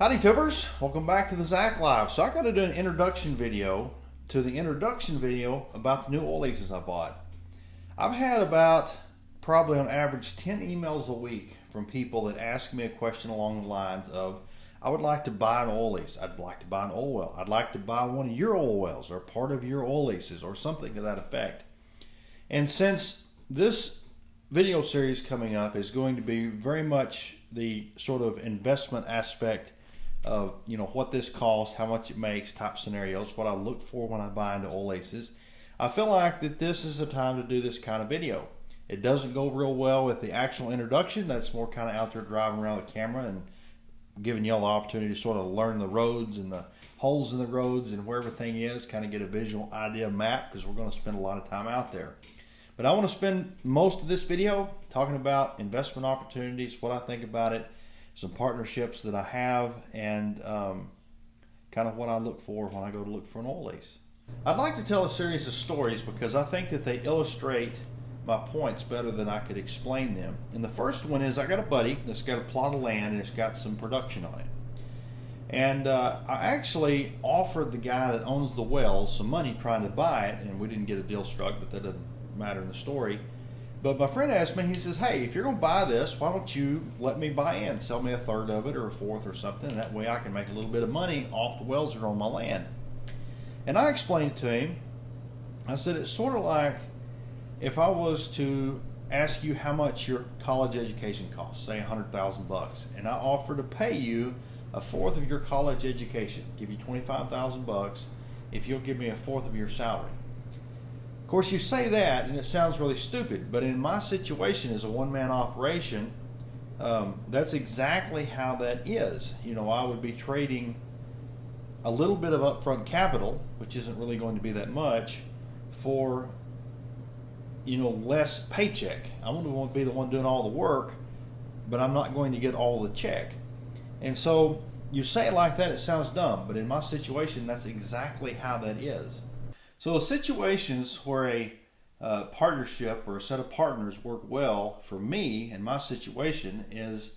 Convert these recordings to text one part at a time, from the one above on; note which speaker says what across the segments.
Speaker 1: Howdy tubers, welcome back to the Zach Live. So I got to do an introduction video to the introduction video about the new oil leases I bought. I've had about probably on average 10 emails a week from people that ask me a question along the lines of, I would like to buy an oil lease, I'd like to buy an oil well, I'd like to buy one of your oil wells or part of your oil leases or something to that effect. And since this video series coming up is going to be very much the sort of investment aspect of what this costs, how much it makes, type scenarios, what I look for when I buy into oil leases, I feel like that this is the time to do this kind of video. It doesn't go real well with the actual introduction. That's more kind of out there driving around the camera and giving y'all the opportunity to sort of learn the roads and the holes in the roads and where everything is, kind of get a visual idea map, because we're going to spend a lot of time out there. But I want to spend most of this video talking about investment opportunities, what I think about it, some partnerships that I have, and kind of what I look for when I go to look for an oil lease. I'd like to tell a series of stories because I think that they illustrate my points better than I could explain them. And the first one is I got a buddy that's got a plot of land and it's got some production on it. And I actually offered the guy that owns the wells some money trying to buy it, and we didn't get a deal struck, but that doesn't matter in the story. But my friend asked me, he says, hey, if you're going to buy this, why don't you let me buy in? Sell me a third of it or a fourth or something. And that way I can make a little bit of money off the wells that are on my land. And I explained it to him. I said, it's sort of like if I was to ask you how much your college education costs, say $100,000, and I offer to pay you a fourth of your college education, give you $25,000 if you'll give me a fourth of your salary. Of course, you say that and it sounds really stupid, but in my situation as a one-man operation, that's exactly how that is. I would be trading a little bit of upfront capital, which isn't really going to be that much, for less paycheck. I'm going to be the one doing all the work, but I'm not going to get all the check. And so you say it like that, it sounds dumb, but in my situation, that's exactly how that is. So the situations where a partnership or a set of partners work well for me and my situation is,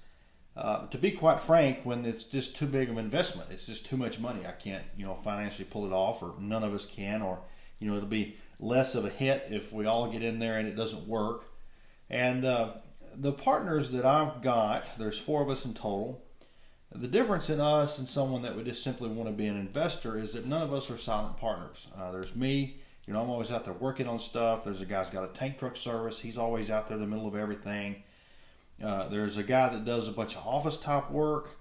Speaker 1: to be quite frank, when it's just too big of an investment. It's just too much money. I can't, financially pull it off, or none of us can, or, it'll be less of a hit if we all get in there and it doesn't work. And the partners that I've got, there's 4 of us in total. The difference in us and someone that would just simply want to be an investor is that none of us are silent partners. There's me, I'm always out there working on stuff. There's a guy who's got a tank truck service. He's always out there in the middle of everything. There's a guy that does a bunch of office type work.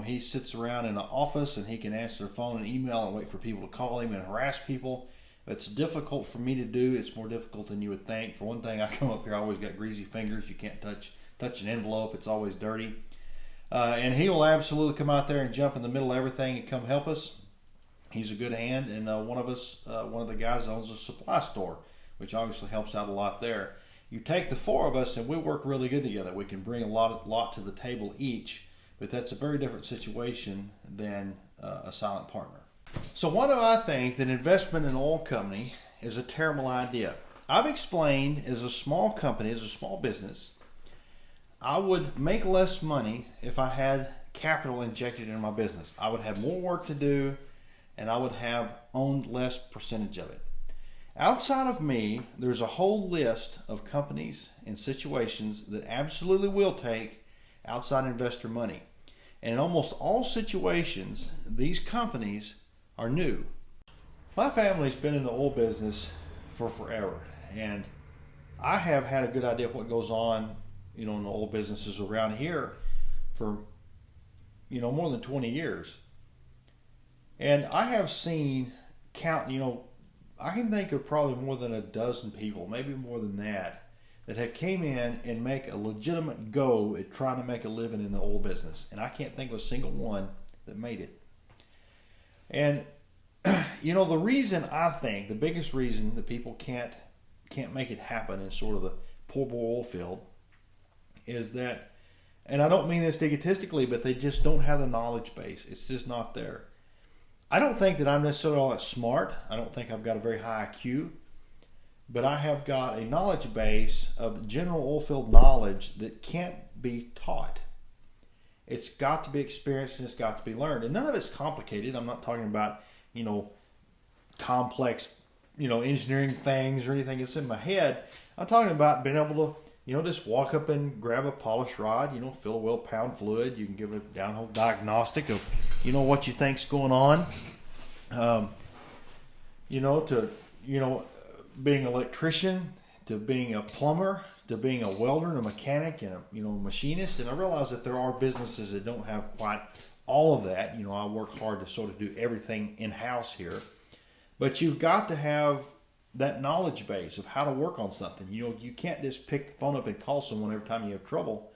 Speaker 1: He sits around in an office and he can answer the phone and email and wait for people to call him and harass people. It's difficult for me to do. It's more difficult than you would think. For one thing, I come up here, I always got greasy fingers. You can't touch an envelope. It's always dirty. And he will absolutely come out there and jump in the middle of everything and come help us. He's a good hand, and one of the guys owns a supply store, which obviously helps out a lot there. You take the 4 of us, and we work really good together. We can bring a lot to the table each, but that's a very different situation than a silent partner. So why do I think that investment in an oil company is a terrible idea? I've explained, as a small company, as a small business, I would make less money if I had capital injected in my business. I would have more work to do, and I would have owned less percentage of it. Outside of me, there's a whole list of companies and situations that absolutely will take outside investor money. And in almost all situations, these companies are new. My family's been in the oil business for forever, and I have had a good idea of what goes on in the oil businesses around here for more than 20 years. And I have seen I can think of probably more than a dozen people, maybe more than that have came in and make a legitimate go at trying to make a living in the oil business. And I can't think of a single one that made it. And the reason, I think the biggest reason that people can't make it happen in sort of the poor boy oil field is that, and I don't mean this egotistically, but they just don't have the knowledge base. It's just not there. I don't think that I'm necessarily all that smart. I don't think I've got a very high IQ, but I have got a knowledge base of general oil field knowledge that can't be taught. It's got to be experienced and it's got to be learned. And none of it's complicated. I'm not talking about, complex, engineering things or anything that's in my head. I'm talking about being able to, just walk up and grab a polish rod, fill a well pound fluid. You can give a downhole diagnostic of, what you think's going on. Being an electrician, to being a plumber, to being a welder and a mechanic and a machinist. And I realize that there are businesses that don't have quite all of that. I work hard to sort of do everything in-house here. But you've got to have that knowledge base of how to work on something. You can't just pick the phone up and call someone every time you have trouble,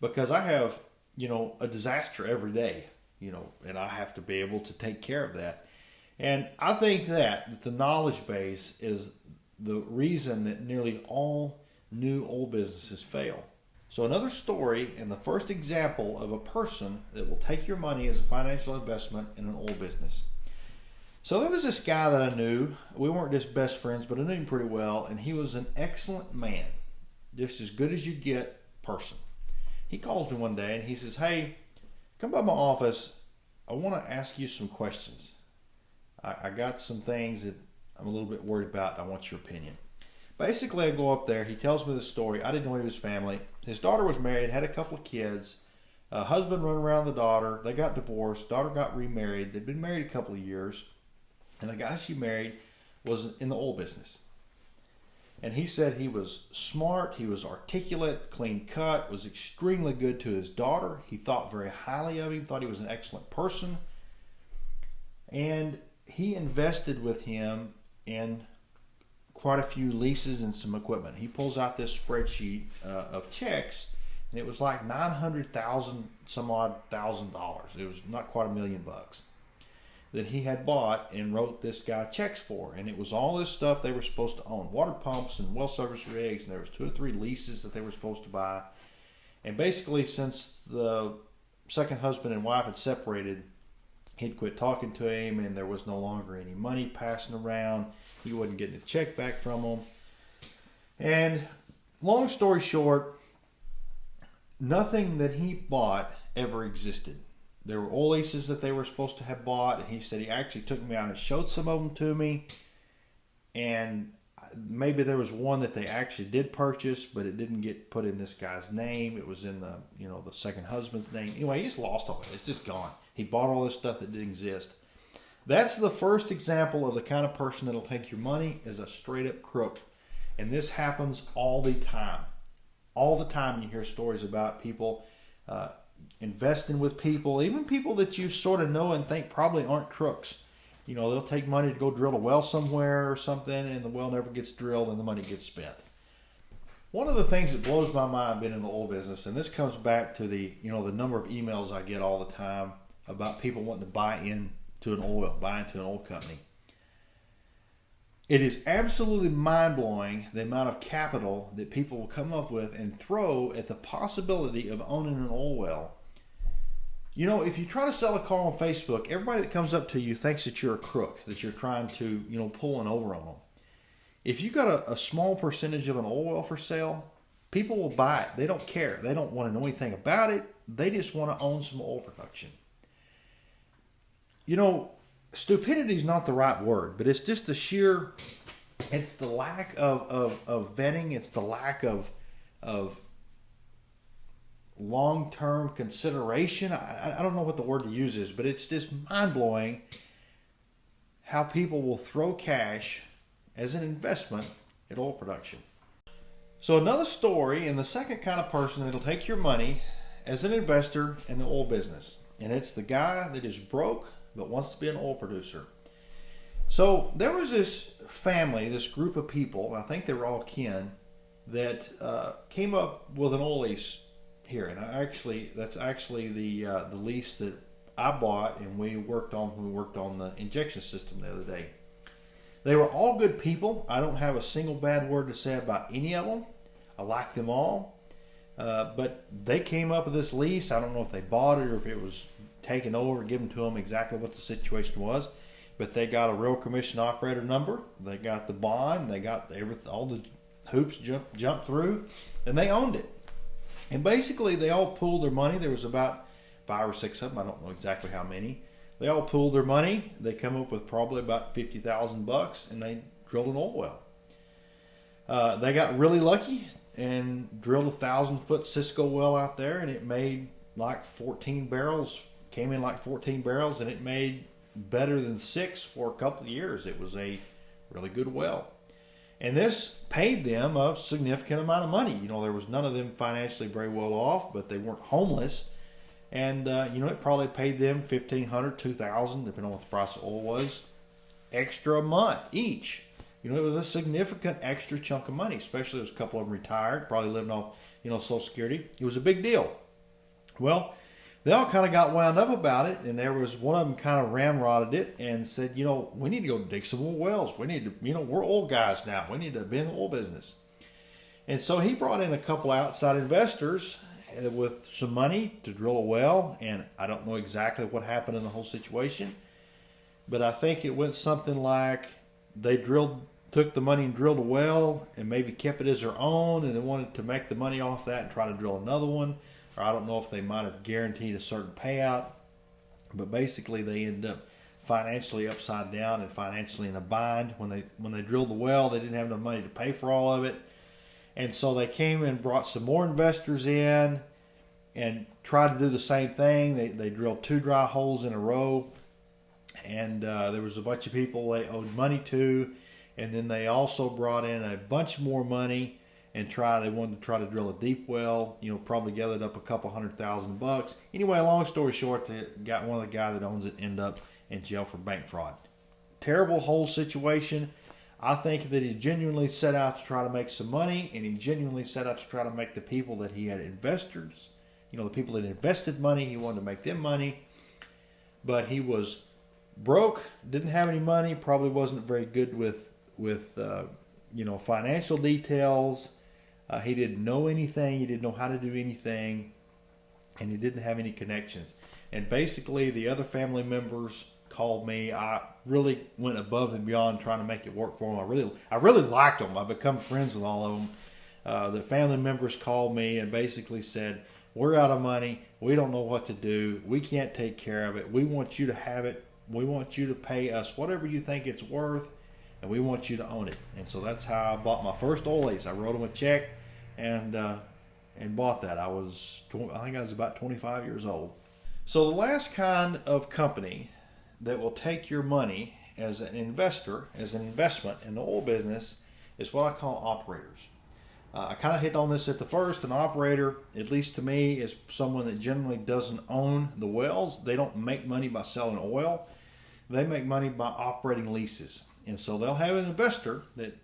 Speaker 1: because I have, a disaster every day, and I have to be able to take care of that. And I think that the knowledge base is the reason that nearly all new oil businesses fail. So another story and the first example of a person that will take your money as a financial investment in an oil business. So there was this guy that I knew. We weren't just best friends, but I knew him pretty well, and he was an excellent man, just as good as you get person. He calls me one day and he says, "Hey, come by my office. I want to ask you some questions. I got some things that I'm a little bit worried about. I want your opinion." Basically, I go up there. He tells me the story. I didn't know he was family. His daughter was married, had a couple of kids. Husband run around the daughter. They got divorced. Daughter got remarried. They'd been married a couple of years. And the guy she married was in the oil business. And he said he was smart, he was articulate, clean cut, was extremely good to his daughter. He thought very highly of him, thought he was an excellent person. And he invested with him in quite a few leases and some equipment. He pulls out this spreadsheet of checks, and it was like $900,000 some odd $1,000. It was not quite $1 million that he had bought and wrote this guy checks for. And it was all this stuff they were supposed to own: water pumps and well service rigs, and there was 2 or 3 leases that they were supposed to buy. And basically, since the second husband and wife had separated, he'd quit talking to him, and there was no longer any money passing around. He wasn't getting a check back from them. And long story short, nothing that he bought ever existed. There were oil leases that they were supposed to have bought, and he said he actually took me out and showed some of them to me. And maybe there was one that they actually did purchase, but it didn't get put in this guy's name. It was in the second husband's name. Anyway, he just lost all it. It's just gone. He bought all this stuff that didn't exist. That's the first example of the kind of person that'll take your money, is a straight up crook. And this happens all the time. All the time you hear stories about people investing with people, even people that you sort of know and think probably aren't crooks. They'll take money to go drill a well somewhere or something, and the well never gets drilled and the money gets spent. One of the things that blows my mind being in the oil business, and this comes back to the number of emails I get all the time about people wanting to buy into an oil company. It is absolutely mind-blowing the amount of capital that people will come up with and throw at the possibility of owning an oil well. If you try to sell a car on Facebook, everybody that comes up to you thinks that you're a crook, that you're trying to, pull one over on them. If you got a small percentage of an oil well for sale, people will buy it. They don't care. They don't want to know anything about it. They just want to own some oil production. Stupidity is not the right word, but it's just it's the lack of vetting. It's the lack of long-term consideration. I don't know what the word to use is, but it's just mind-blowing how people will throw cash as an investment at oil production. So another story, and the second kind of person that'll take your money as an investor in the oil business. And it's the guy that is broke but wants to be an oil producer. So there was this family, this group of people, I think they were all kin, that came up with an oil lease here. And that's actually the lease that I bought and we worked on when we worked on the injection system the other day. They were all good people. I don't have a single bad word to say about any of them. I like them all. But they came up with this lease. I don't know if they bought it or if it was taken over, given to them, exactly what the situation was. But they got a real commission operator number. They got the bond. They got all the hoops jumped through, and they owned it. And basically, they all pooled their money. There was about 5 or 6 of them. I don't know exactly how many. They all pooled their money. They come up with probably about $50,000, and they drilled an oil well. They got really lucky and drilled a 1,000-foot Cisco well out there, and it made like 14 barrels. Came in like 14 barrels, and it made better than 6 for a couple of years. It was a really good well. And this paid them a significant amount of money. There was none of them financially very well off, but they weren't homeless. And, it probably paid them $1,500, $2,000, depending on what the price of oil was, extra a month each. It was a significant extra chunk of money, especially as a couple of them retired, probably living off, Social Security. It was a big deal. Well, they all kind of got wound up about it, and there was one of them kind of ramrodded it and said, we need to go dig some more wells. We need to, we're old guys now. We need to be in the oil business. And so he brought in a couple outside investors with some money to drill a well, and I don't know exactly what happened in the whole situation, but I think it went something like they took the money and drilled a well and maybe kept it as their own, and they wanted to make the money off that and try to drill another one. Or I don't know if they might have guaranteed a certain payout, but basically they ended up financially upside down and financially in a bind. When they drilled the well, they didn't have enough money to pay for all of it, and so they came and brought some more investors in and tried to do the same thing. They drilled 2 dry holes in a row, and there was a bunch of people they owed money to, and then they also brought in a bunch more money and they wanted to try to drill a deep well, probably gathered up a couple $100,000. Anyway, long story short, they got one of the guy that owns it end up in jail for bank fraud. Terrible whole situation. I think that he genuinely set out to try to make some money, and he genuinely set out to try to make the people that he had investors, the people that invested money, he wanted to make them money. But he was broke, didn't have any money, probably wasn't very good with financial details. He didn't know anything. He didn't know how to do anything, and he didn't have any connections. And basically, the other family members called me. I really went above and beyond trying to make it work for them. I really liked them. I've become friends with all of them. The family members called me and basically said, "We're out of money. We don't know what to do. We can't take care of it. We want you to have it. We want you to pay us whatever you think it's worth, and we want you to own it." And so that's how I bought my first oil lease. I wrote them a check and bought that. I think I was about 25 years old. So the last kind of company that will take your money as an investor, as an investment in the oil business, is what I call operators. I kind of hit on this at the first. An operator, at least to me, is someone that generally doesn't own the wells. They don't make money by selling oil. They make money by operating leases. And so they'll have an investor that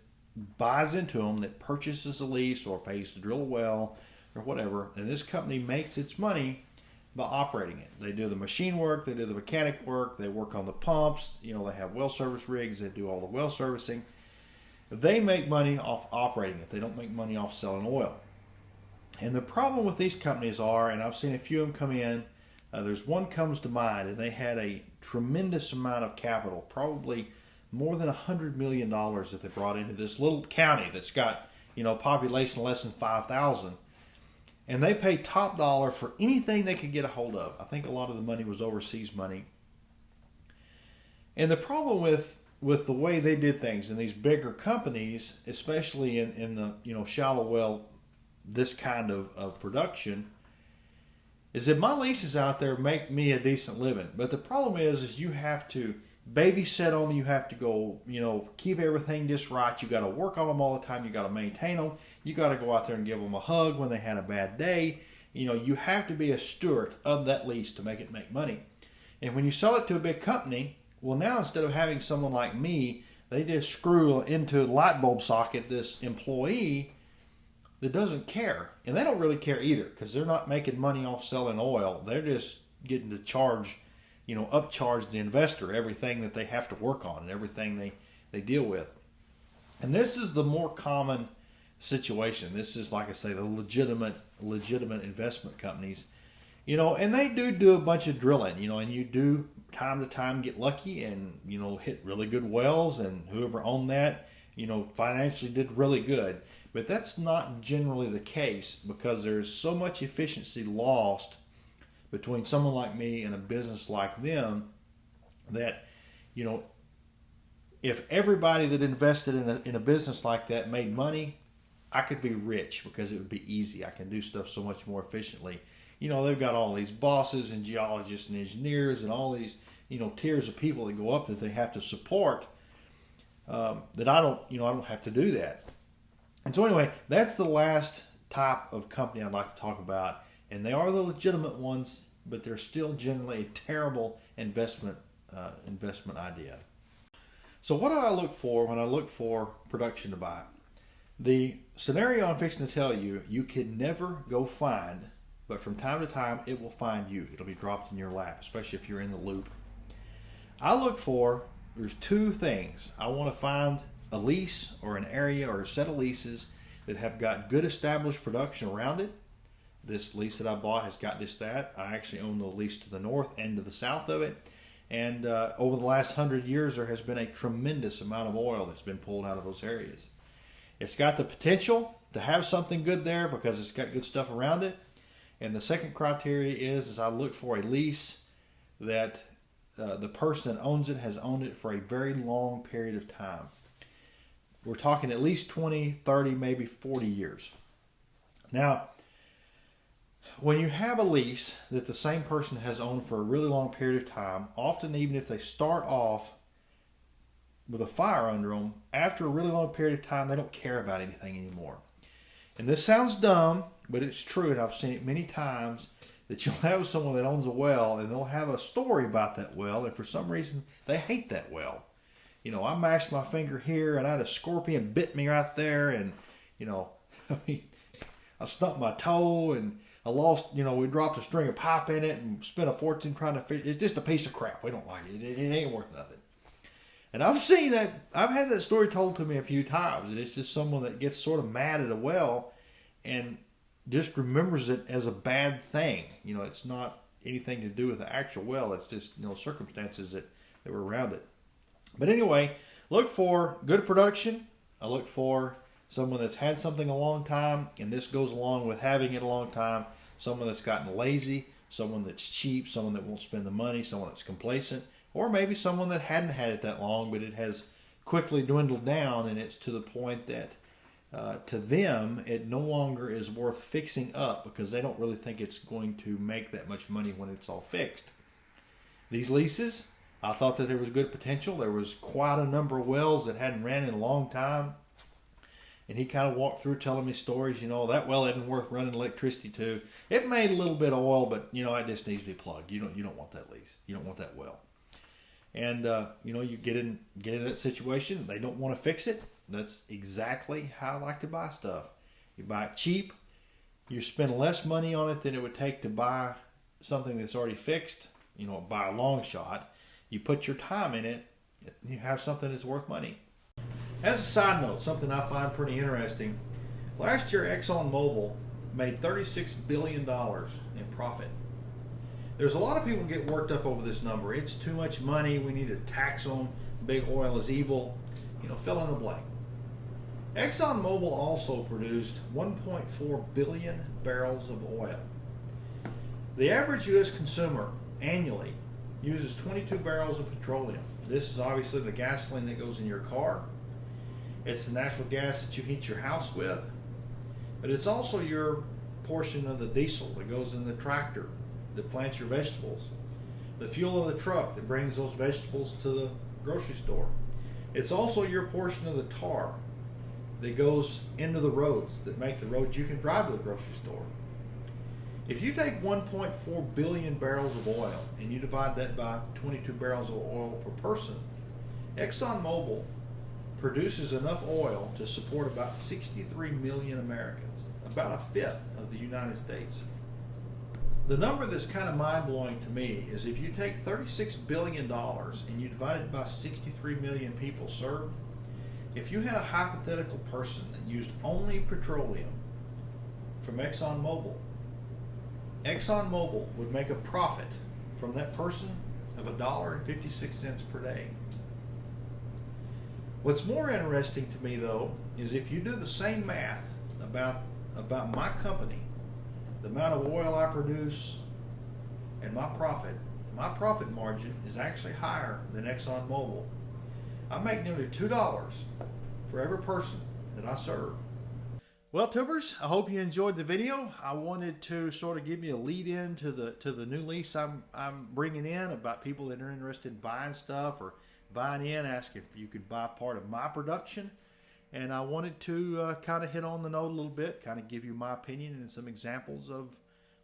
Speaker 1: buys into them, that purchases a lease or pays to drill a well or whatever. And this company makes its money by operating it. They do the machine work, they do the mechanic work, they work on the pumps, they have well service rigs, they do all the well servicing. They make money off operating it. They don't make money off selling oil. And the problem with these companies are, and I've seen a few of them come in, there's one comes to mind, and they had a tremendous amount of capital, probably more than $100 million that they brought into this little county that's got, population less than 5,000. And they paid top dollar for anything they could get a hold of. I think a lot of the money was overseas money. And the problem with the way they did things in these bigger companies, especially in the shallow well, this kind of production, is that my leases out there make me a decent living. But the problem is you have to babysit them. You have to go, keep everything just right. You got to work on them all the time. You got to maintain them. You got to go out there and give them a hug when they had a bad day. You have to be a steward of that lease to make it make money. And when you sell it to a big company, well, now instead of having someone like me, they just screw into a light bulb socket this employee that doesn't care. And they don't really care either, because they're not making money off selling oil. They're just getting to charge, upcharge the investor everything that they have to work on and everything they deal with. And this is the more common situation. This is, like I say, the legitimate investment companies. And they do a bunch of drilling, and you do time to time get lucky and, hit really good wells, and whoever owned that, financially did really good. But that's not generally the case, because there's so much efficiency lost between someone like me and a business like them that, if everybody that invested in a business like that made money, I could be rich because it would be easy. I can do stuff so much more efficiently. They've got all these bosses and geologists and engineers and all these, tiers of people that go up that they have to support, that I don't have to do that. And so anyway, that's the last type of company I'd like to talk about. And they are the legitimate ones, but they're still generally a terrible investment idea. So what do I look for when I look for production to buy? The scenario I'm fixing to tell you, you can never go find, but from time to time it will find you. It'll be dropped in your lap, especially if you're in the loop. There's two things. I want to find a lease or an area or a set of leases that have got good established production around it. This lease that I bought has got just that. I actually own the lease to the north and to the south of it. And over the last 100 years, there has been a tremendous amount of oil that's been pulled out of those areas. It's got the potential to have something good there because it's got good stuff around it. And the second criteria is I look for a lease that the person that owns it has owned it for a very long period of time. We're talking at least 20, 30, maybe 40 years. Now, when you have a lease that the same person has owned for a really long period of time, often even if they start off with a fire under them, after a really long period of time, they don't care about anything anymore. And this sounds dumb, but it's true, and I've seen it many times, that you'll have someone that owns a well, and they'll have a story about that well, and for some reason, they hate that well. I mashed my finger here, and I had a scorpion bit me right there, and, I stumped my toe, and I lost, we dropped a string of pipe in it, and spent a fortune trying to fish. It's just a piece of crap. We don't like it. It ain't worth nothing. And I've seen that. I've had that story told to me a few times, and it's just someone that gets sort of mad at a well, and just remembers it as a bad thing. It's not anything to do with the actual well. It's just, circumstances that were around it. But anyway, look for good production. I look for someone that's had something a long time, and this goes along with having it a long time. Someone that's gotten lazy, someone that's cheap, someone that won't spend the money, someone that's complacent, or maybe someone that hadn't had it that long, but it has quickly dwindled down, and it's to the point that to them, it no longer is worth fixing up because they don't really think it's going to make that much money when it's all fixed. These leases, I thought that there was good potential. There was quite a number of wells that hadn't ran in a long time. And he kind of walked through telling me stories, that well isn't worth running electricity to. It made a little bit of oil, but, it just needs to be plugged. You don't want that lease. You don't want that well. And, you get in that situation. They don't want to fix it. That's exactly how I like to buy stuff. You buy it cheap. You spend less money on it than it would take to buy something that's already fixed, by a long shot. You put your time in it, you have something that's worth money. As a side note, something I find pretty interesting, last year Exxon Mobile made $36 billion in profit. There's a lot of people get worked up over this number. It's too much money, we need to tax them, big oil is evil, fill in the blank. Exxon Mobil also produced 1.4 billion barrels of oil. The average U.S. consumer annually uses 22 barrels of petroleum. This is obviously the gasoline that goes in your car. It's the natural gas that you heat your house with. But it's also your portion of the diesel that goes in the tractor that plants your vegetables. The fuel of the truck that brings those vegetables to the grocery store. It's also your portion of the tar that goes into the roads that make the roads you can drive to the grocery store. If you take 1.4 billion barrels of oil and you divide that by 22 barrels of oil per person, Exxon Mobil produces enough oil to support about 63 million Americans, about a fifth of the United States. The number that's kind of mind-blowing to me is if you take $36 billion and you divide it by 63 million people served, if you had a hypothetical person that used only petroleum from Exxon Mobil, Exxon Mobil would make a profit from that person of $1.56 per day. What's more interesting to me, though, is if you do the same math about my company, the amount of oil I produce, and my profit margin is actually higher than Exxon Mobile. I make nearly $2 for every person that I serve. Well, tubers, I hope you enjoyed the video. I wanted to sort of give you a lead in to the new lease I'm bringing in about people that are interested in buying stuff or buying in, ask if you could buy part of my production. And I wanted to kind of hit on the note a little bit, kind of give you my opinion and some examples of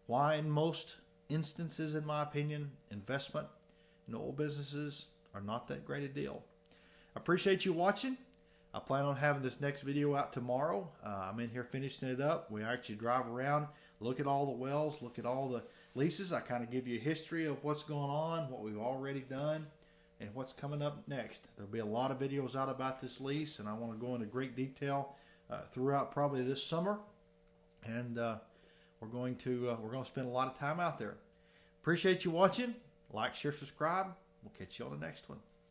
Speaker 1: why in most instances, in my opinion, investment in oil businesses are not that great a deal. I appreciate you watching. I plan on having this next video out tomorrow. I'm in here finishing it up. We actually drive around, look at all the wells, look at all the leases. I kind of give you a history of what's going on, what we've already done, and what's coming up next. There'll be a lot of videos out about this lease, and I want to go into great detail throughout probably this summer. And we're going to spend a lot of time out there. Appreciate you watching. Like, share, subscribe. We'll catch you on the next one.